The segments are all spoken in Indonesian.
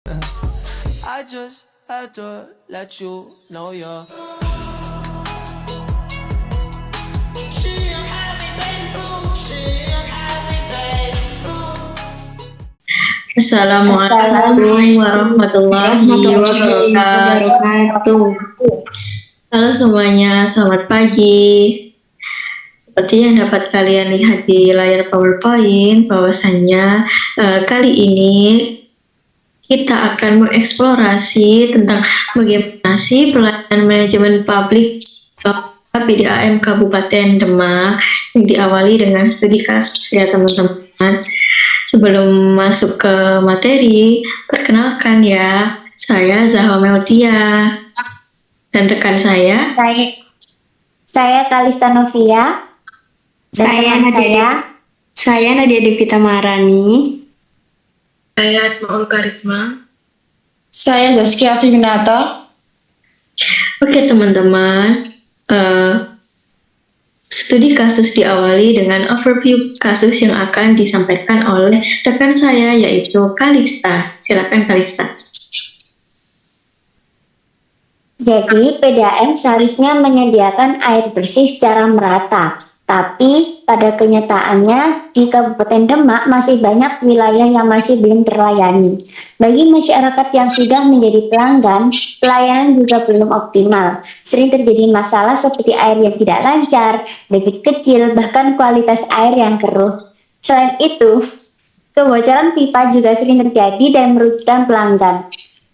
I just had to let you know you're. Assalamualaikum warahmatullahi wabarakatuh. Halo semuanya, selamat pagi. Seperti yang dapat kalian lihat di layar PowerPoint, bahwasannya kali ini kita akan mengeksplorasi tentang bagaimana sih pelayanan manajemen publik PDAM Kabupaten Demak yang diawali dengan studi kasus ya teman-teman. Sebelum masuk ke materi, perkenalkan ya, saya Zahwa Meltia dan rekan saya. Saya Kalista Novia. Saya Nadia Devita Marani. Saya Asmaul Karisma. Saya Zaskia Fignato. Oke teman-teman, studi kasus diawali dengan overview kasus yang akan disampaikan oleh rekan saya yaitu Kalista. Silakan Kalista. Jadi PDAM seharusnya menyediakan air bersih secara merata. Tapi pada kenyataannya di Kabupaten Demak masih banyak wilayah yang masih belum terlayani. Bagi masyarakat yang sudah menjadi pelanggan, pelayanan juga belum optimal. Sering terjadi masalah seperti air yang tidak lancar, debit kecil, bahkan kualitas air yang keruh. Selain itu, kebocoran pipa juga sering terjadi dan merugikan pelanggan.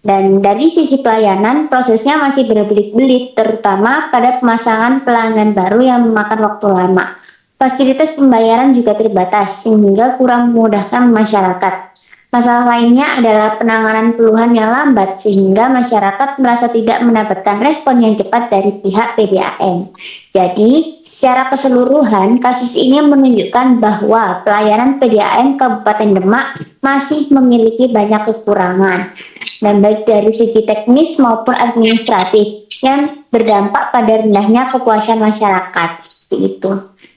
Dan dari sisi pelayanan, prosesnya masih berbelit-belit, terutama pada pemasangan pelanggan baru yang memakan waktu lama. Fasilitas pembayaran juga terbatas, sehingga kurang memudahkan masyarakat. Masalah lainnya adalah penanganan keluhan yang lambat, sehingga masyarakat merasa tidak mendapatkan respon yang cepat dari pihak PDAM. Jadi, secara keseluruhan, kasus ini menunjukkan bahwa pelayanan PDAM Kabupaten Demak masih memiliki banyak kekurangan, dan baik dari segi teknis maupun administratif yang berdampak pada rendahnya kepuasan masyarakat. Seperti itu.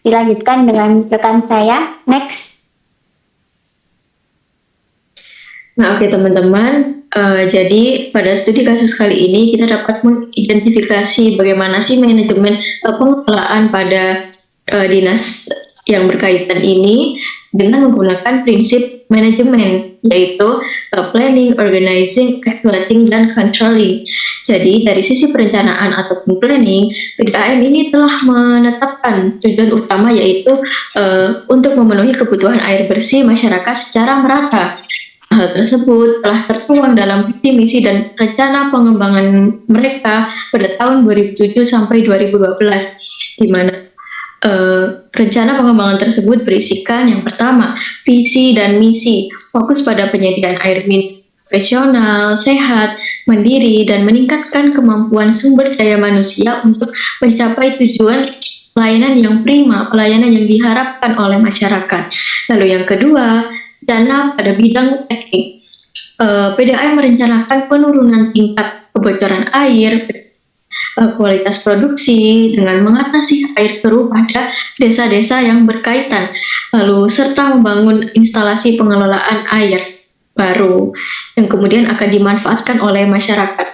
Dilanjutkan dengan rekan saya. Next. Nah, oke teman-teman, jadi pada studi kasus kali ini kita dapat mengidentifikasi bagaimana sih manajemen pengelolaan pada dinas yang berkaitan ini dengan menggunakan prinsip manajemen, yaitu planning, organizing, exploiting, dan controlling. Jadi dari sisi perencanaan ataupun planning, PDAM ini telah menetapkan tujuan utama yaitu untuk memenuhi kebutuhan air bersih masyarakat secara merata. Hal tersebut telah tertuang dalam visi misi dan rencana pengembangan mereka pada tahun 2007 sampai 2012, di mana rencana pengembangan tersebut berisikan yang pertama, visi dan misi, fokus pada penyediaan air minum profesional, sehat, mandiri, dan meningkatkan kemampuan sumber daya manusia untuk mencapai tujuan pelayanan yang prima, pelayanan yang diharapkan oleh masyarakat. Lalu yang kedua, dana pada bidang teknik. PDAM merencanakan penurunan tingkat kebocoran air, kualitas produksi dengan mengatasi air keruh pada desa-desa yang berkaitan, lalu serta membangun instalasi pengelolaan air baru yang kemudian akan dimanfaatkan oleh masyarakat.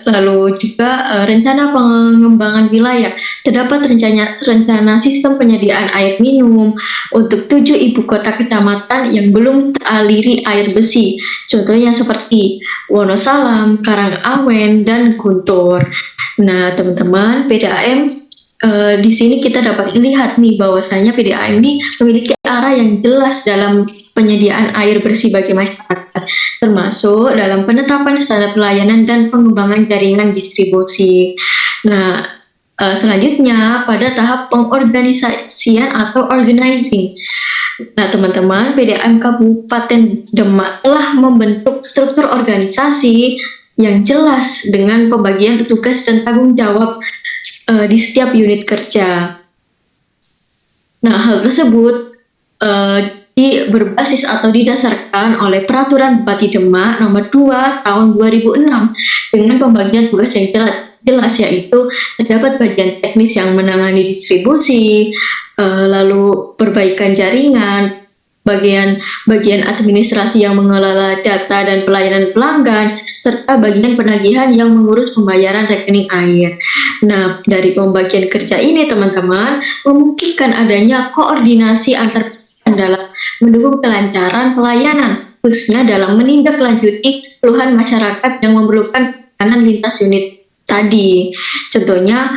Lalu juga rencana pengembangan wilayah. Terdapat rencana sistem penyediaan air minum untuk 7 ibu kota kecamatan yang belum teraliri air bersih. Contohnya seperti Wonosalam, Karangawen, dan Guntur. Nah, teman-teman, PDAM di sini kita dapat lihat nih bahwasanya PDAM ini memiliki arah yang jelas dalam penyediaan air bersih bagi masyarakat, termasuk dalam penetapan standar pelayanan dan pengembangan jaringan distribusi. Nah, selanjutnya pada tahap pengorganisasian atau organizing. Nah, teman-teman, PDAM Kabupaten Demak telah membentuk struktur organisasi yang jelas dengan pembagian tugas dan tanggung jawab di setiap unit kerja. Nah, hal tersebut berbasis atau didasarkan oleh Peraturan Bupati Demak Nomor 2 Tahun 2006 dengan pembagian tugas yang jelas yaitu terdapat bagian teknis yang menangani distribusi, lalu perbaikan jaringan, bagian administrasi yang mengelola data dan pelayanan pelanggan, serta bagian penagihan yang mengurus pembayaran rekening air. Nah, dari pembagian kerja ini teman-teman memungkinkan adanya koordinasi antar pihak dalam mendukung kelancaran pelayanan, khususnya dalam menindaklanjuti keluhan masyarakat yang memerlukan penanganan lintas unit tadi. Contohnya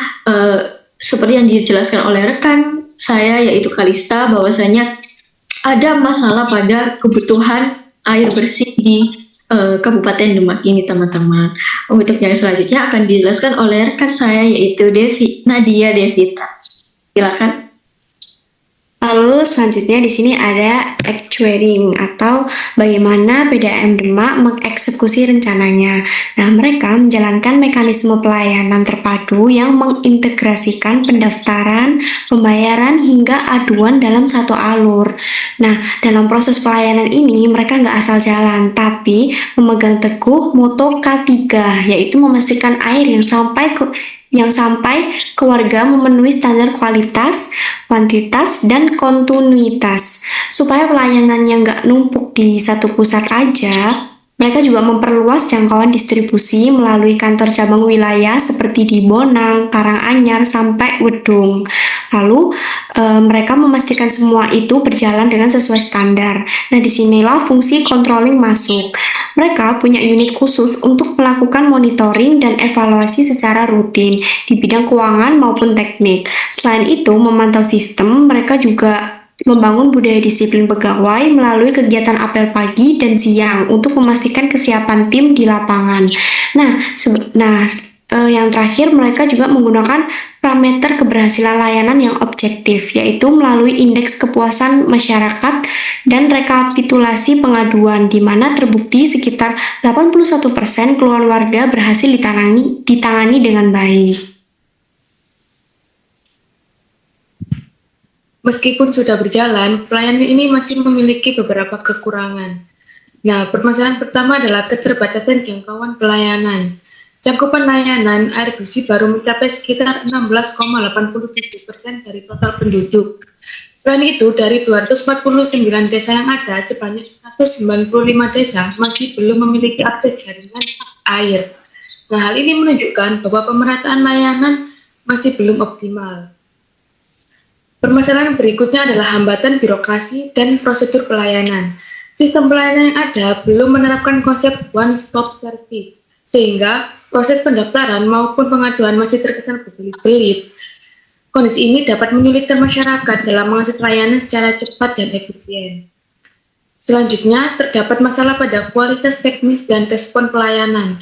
seperti yang dijelaskan oleh rekan saya yaitu Kalista, bahwasanya ada masalah pada kebutuhan air bersih di Kabupaten Demak ini teman-teman. Untuk yang selanjutnya akan dijelaskan oleh rekan saya yaitu Nadia Devita. Silakan. Lalu selanjutnya di sini ada actuating atau bagaimana PDAM Demak mengeksekusi rencananya. Nah, mereka menjalankan mekanisme pelayanan terpadu yang mengintegrasikan pendaftaran, pembayaran, hingga aduan dalam satu alur. Nah, dalam proses pelayanan ini mereka nggak asal jalan, tapi memegang teguh moto K3, yaitu memastikan air yang sampai ke warga memenuhi standar kualitas, kuantitas, dan kontinuitas. Supaya pelayanannya nggak numpuk di satu pusat aja, mereka juga memperluas jangkauan distribusi melalui kantor cabang wilayah seperti di Bonang, Karanganyar, sampai Wedung. Lalu mereka memastikan semua itu berjalan dengan sesuai standar. Nah, disinilah fungsi controlling masuk. Mereka punya unit khusus untuk melakukan monitoring dan evaluasi secara rutin di bidang keuangan maupun teknik. Selain itu, memantau sistem, mereka juga membangun budaya disiplin pegawai melalui kegiatan apel pagi dan siang untuk memastikan kesiapan tim di lapangan. Yang terakhir, mereka juga menggunakan parameter keberhasilan layanan yang objektif, yaitu melalui indeks kepuasan masyarakat dan rekapitulasi pengaduan, di mana terbukti sekitar 81% keluhan warga berhasil ditangani dengan baik. Meskipun sudah berjalan, pelayanan ini masih memiliki beberapa kekurangan. Nah, permasalahan pertama adalah keterbatasan jangkauan pelayanan. Cakupan layanan air bersih baru mencapai sekitar 16,87% dari total penduduk. Selain itu, dari 249 desa yang ada, sebanyak 195 desa masih belum memiliki akses jaringan air. Nah, hal ini menunjukkan bahwa pemerataan layanan masih belum optimal. Permasalahan berikutnya adalah hambatan birokrasi dan prosedur pelayanan. Sistem pelayanan yang ada belum menerapkan konsep one-stop service, sehingga proses pendaftaran maupun pengaduan masih terkesan berbelit-belit. Kondisi ini dapat menyulitkan masyarakat dalam mengakses layanan secara cepat dan efisien. Selanjutnya, terdapat masalah pada kualitas teknis dan respon pelayanan.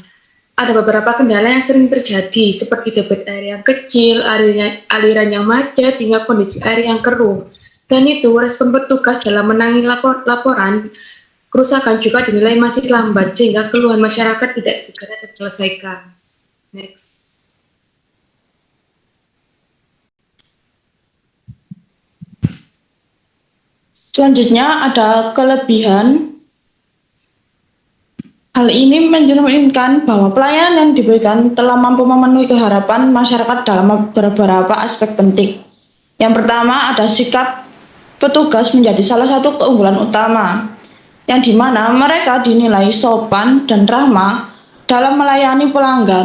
Ada beberapa kendala yang sering terjadi, seperti debit air yang kecil, aliran yang macet, hingga kondisi air yang keruh. Dan itu, respon petugas dalam menangani laporan kerusakan juga dinilai masih lambat, sehingga keluhan masyarakat tidak segera terselesaikan. Next. Selanjutnya ada kelebihan. Hal ini mencerminkan bahwa pelayanan yang diberikan telah mampu memenuhi keharapan masyarakat dalam beberapa aspek penting. Yang pertama, ada sikap petugas menjadi salah satu keunggulan utama, yang dimana mereka dinilai sopan dan ramah dalam melayani pelanggan.